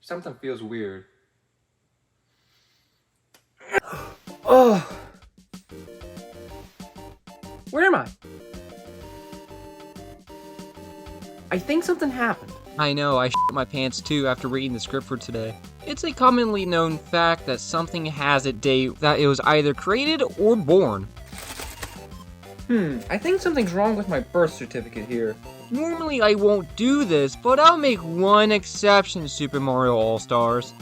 Something feels weird. Oh. Where am I? I think something happened. I know, I shit my pants too after reading the script for today. It's a commonly known fact that something has a date that it was either created or born. I think something's wrong with my birth certificate here. Normally I won't do this, but I'll make one exception, Super Mario All-Stars.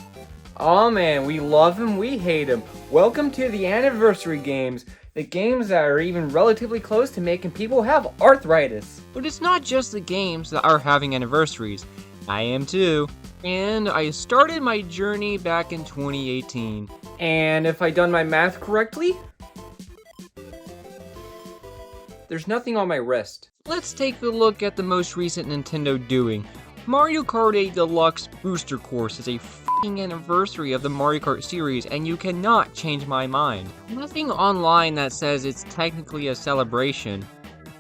Aw man, we love him, we hate him. Welcome to the anniversary games. The games that are even relatively close to making people have arthritis. But it's not just the games that are having anniversaries. I am too. And I started my journey back in 2018. And if I done my math correctly, there's nothing on my wrist. Let's take a look at the most recent Nintendo doing. Mario Kart 8 Deluxe Booster Course is a f***ing anniversary of the Mario Kart series, and you cannot change my mind. Nothing online that says it's technically a celebration.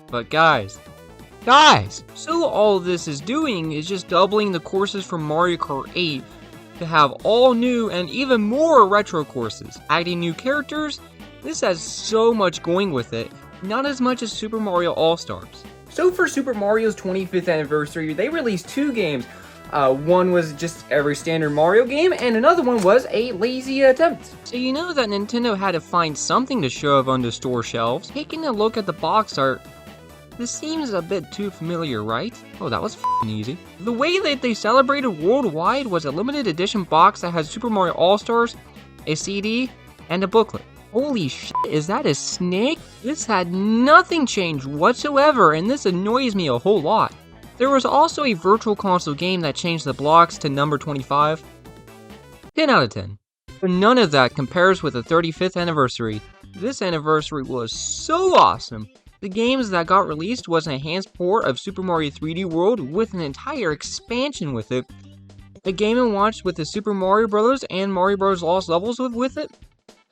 But guys, so all this is doing is just doubling the courses from Mario Kart 8 to have all new and even more retro courses. Adding new characters, this has so much going with it, not as much as Super Mario All-Stars. So for Super Mario's 25th anniversary, they released two games. One was just every standard Mario game, and another one was a lazy attempt. So you know that Nintendo had to find something to shove on the store shelves. Taking a look at the box art, this seems a bit too familiar, right? Oh, that was f***ing easy. The way that they celebrated worldwide was a limited edition box that has Super Mario All-Stars, a CD, and a booklet. Holy shit, is that a snake? This had nothing changed whatsoever, and this annoys me a whole lot. There was also a virtual console game that changed the blocks to number 25. 10 out of 10. But none of that compares with the 35th anniversary. This anniversary was so awesome. The games that got released was an enhanced port of Super Mario 3D World with an entire expansion with it. A Game & Watch with the Super Mario Bros. And Mario Bros. Lost Levels with it.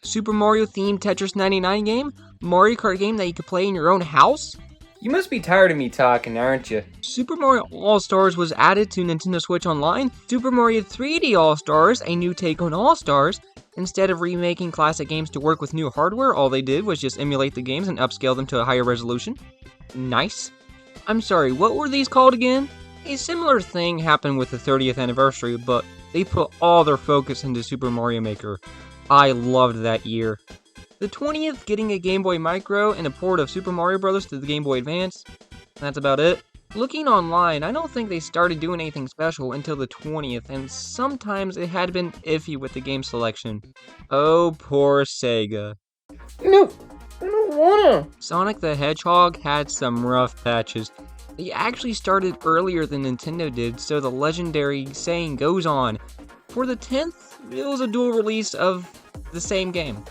Super Mario themed Tetris 99 game, Mario Kart game that you could play in your own house. You must be tired of me talking, aren't you? Super Mario All-Stars was added to Nintendo Switch Online. Super Mario 3D All-Stars, a new take on All-Stars. Instead of remaking classic games to work with new hardware, all they did was just emulate the games and upscale them to a higher resolution. Nice. I'm sorry, what were these called again? A similar thing happened with the 30th anniversary, but they put all their focus into Super Mario Maker. I loved that year. The 20th getting a Game Boy Micro and a port of Super Mario Bros. To the Game Boy Advance. That's about it. Looking online, I don't think they started doing anything special until the 20th, and sometimes it had been iffy with the game selection. Oh, poor Sega. No, I don't wanna. Sonic the Hedgehog had some rough patches. They actually started earlier than Nintendo did, so the legendary saying goes on. For the 10th, it was a dual release of the same game.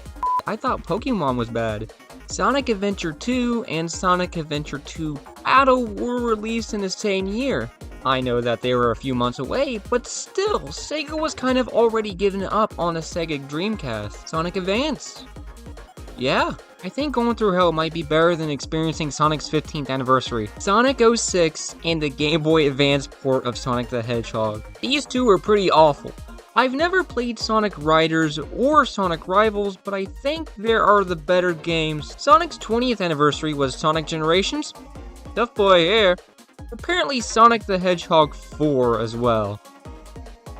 I thought Pokemon was bad. Sonic Adventure 2 and Sonic Adventure 2 Battle were released in the same year. I know that they were a few months away, but still, Sega was kind of already giving up on a Sega Dreamcast. Sonic Advance. Yeah, I think going through hell might be better than experiencing Sonic's 15th anniversary. Sonic 06 and the Game Boy Advance port of Sonic the Hedgehog. These two were pretty awful. I've never played Sonic Riders or Sonic Rivals, but I think there are the better games. Sonic's 20th anniversary was Sonic Generations. Tough boy here. Apparently Sonic the Hedgehog 4 as well.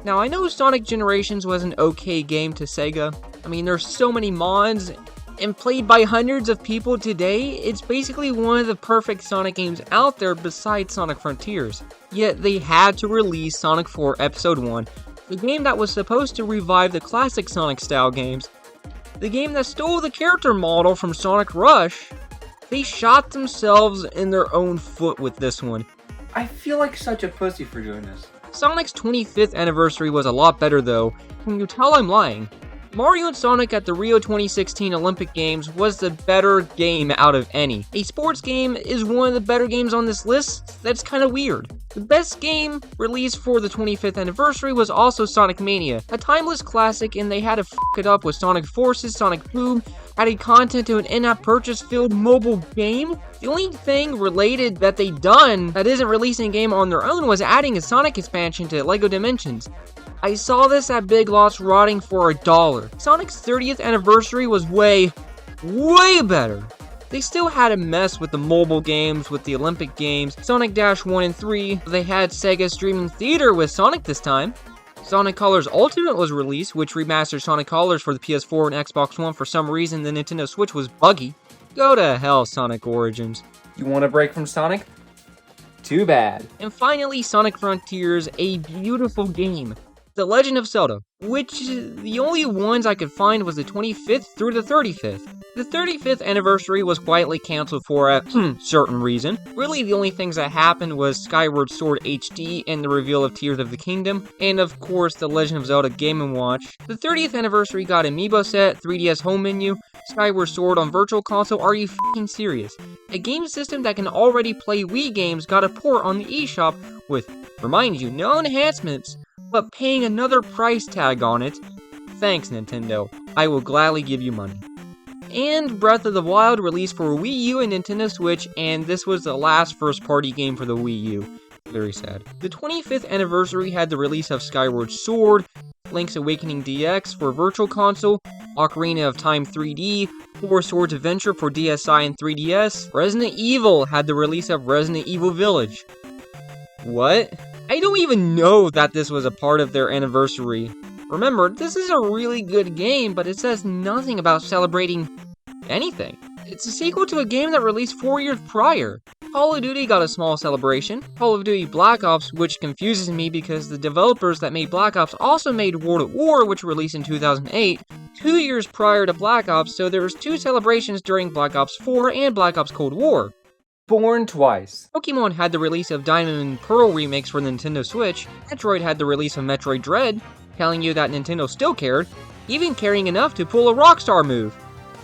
Now I know Sonic Generations was an okay game to Sega. I mean, there's so many mods, and played by hundreds of people today, it's basically one of the perfect Sonic games out there besides Sonic Frontiers. Yet they had to release Sonic 4 Episode 1, the game that was supposed to revive the classic Sonic style games, the game that stole the character model from Sonic Rush. They shot themselves in their own foot with this one. I feel like such a pussy for doing this. Sonic's 25th anniversary was a lot better though. Can you tell I'm lying? Mario and Sonic at the Rio 2016 Olympic Games was the better game out of any. A sports game is one of the better games on this list. That's kind of weird. The best game released for the 25th anniversary was also Sonic Mania, a timeless classic, and they had to f it up with Sonic Forces, Sonic Boom, adding content to an in-app purchase filled mobile game. The only thing related that they done that isn't releasing a game on their own was adding a Sonic expansion to LEGO Dimensions. I saw this at Big Lots rotting for $1. Sonic's 30th anniversary was way better. They still had a mess with the mobile games, with the Olympic games, Sonic Dash 1 and 3. They had Sega Streaming Theater with Sonic this time. Sonic Colors Ultimate was released, which remastered Sonic Colors for the PS4 and Xbox One. For some reason, the Nintendo Switch was buggy. Go to hell, Sonic Origins. You want a break from Sonic? Too bad. And finally, Sonic Frontiers, a beautiful game. The Legend of Zelda, which the only ones I could find was the 25th through the 35th. The 35th anniversary was quietly cancelled for a certain reason. Really, the only things that happened was Skyward Sword HD and the reveal of Tears of the Kingdom, and of course the Legend of Zelda Game & Watch. The 30th anniversary got Amiibo set, 3DS home menu, Skyward Sword on Virtual Console. Are you f***ing serious? A game system that can already play Wii games got a port on the eShop with, remind you, no enhancements, but paying another price tag on it. Thanks, Nintendo. I will gladly give you money. And Breath of the Wild released for Wii U and Nintendo Switch, and this was the last first-party game for the Wii U. Very sad. The 25th anniversary had the release of Skyward Sword, Link's Awakening DX for Virtual Console, Ocarina of Time 3D, Four Swords Adventure for DSi and 3DS. Resident Evil had the release of Resident Evil Village. What? I don't even know that this was a part of their anniversary. Remember, this is a really good game, but it says nothing about celebrating anything. It's a sequel to a game that released 4 years prior. Call of Duty got a small celebration. Call of Duty Black Ops, which confuses me because the developers that made Black Ops also made World at War, which released in 2008, 2 years prior to Black Ops, so there was 2 celebrations during Black Ops 4 and Black Ops Cold War. Born twice. Pokemon had the release of Diamond and Pearl remakes for Nintendo Switch. Metroid had the release of Metroid Dread, telling you that Nintendo still cared, even caring enough to pull a Rockstar move.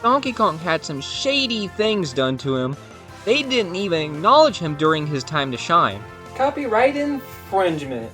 Donkey Kong had some shady things done to him. They didn't even acknowledge him during his time to shine. Copyright infringement.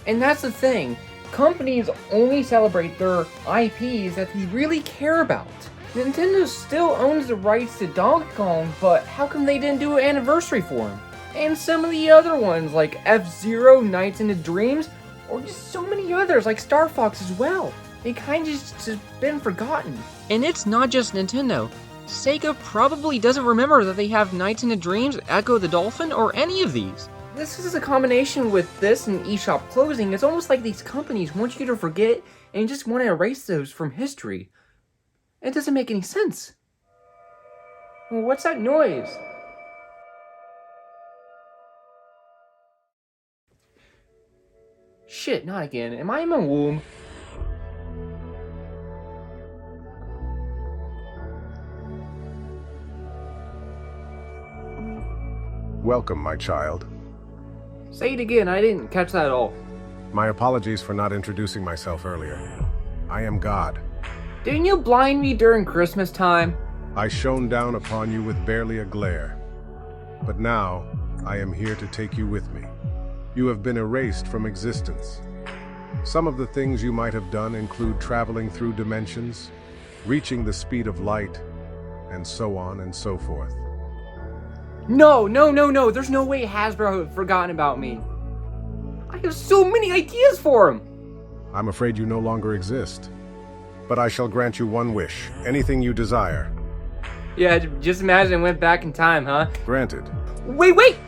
And that's the thing. Companies only celebrate their IPs that they really care about. Nintendo still owns the rights to Donkey Kong, but how come they didn't do an anniversary for him? And some of the other ones like F-Zero, Nights into Dreams, or just so many others like Star Fox as well. They kind of just been forgotten. And it's not just Nintendo. Sega probably doesn't remember that they have Nights into Dreams, Echo the Dolphin, or any of these. This is a combination with this and eShop closing. It's almost like these companies want you to forget and just want to erase those from history. It doesn't make any sense. Well, what's that noise? Shit, not again. Am I in my womb? Welcome, my child. Say it again, I didn't catch that at all. My apologies for not introducing myself earlier. I am God. Didn't you blind me during Christmas time? I shone down upon you with barely a glare. But now, I am here to take you with me. You have been erased from existence. Some of the things you might have done include traveling through dimensions, reaching the speed of light, and so on and so forth. No, there's no way Hasbro have forgotten about me. I have so many ideas for him. I'm afraid you no longer exist. But I shall grant you one wish, anything you desire. Yeah, just imagine I went back in time, huh? Granted. Wait!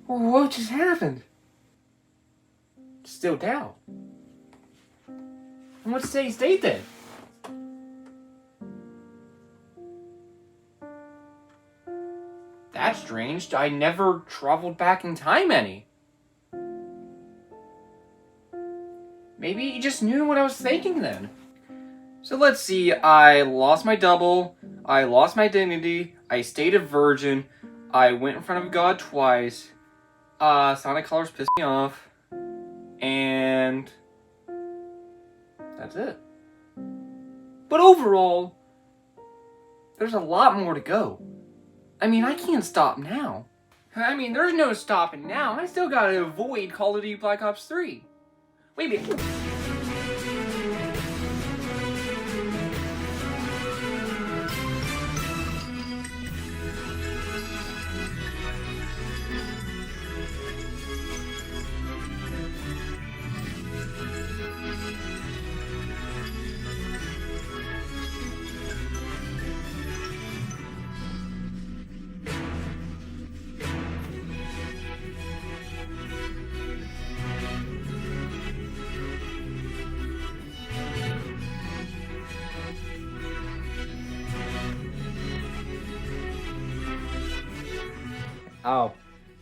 What just happened? Still down. And what's today's date then? That's strange. I never traveled back in time any. Maybe he just knew what I was thinking then. So let's see. I lost my double. I lost my dignity. I stayed a virgin. I went in front of God twice. Sonic Colors pissed me off. And that's it. But overall, there's a lot more to go. I mean, I can't stop now. I mean, there's no stopping now. I still gotta avoid Call of Duty Black Ops 3. Wait a minute. Oh,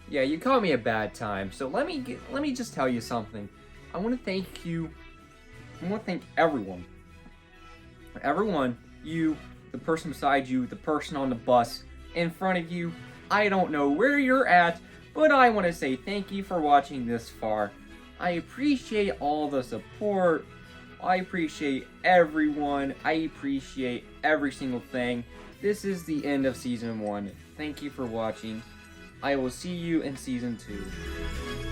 yeah, you caught me a bad time. So let me just tell you something. I want to thank you. I want to thank everyone. Everyone, you, the person beside you, the person on the bus, in front of you. I don't know where you're at, but I want to say thank you for watching this far. I appreciate all the support. I appreciate everyone. I appreciate every single thing. This is the end of Season 1. Thank you for watching. I will see you in Season 2.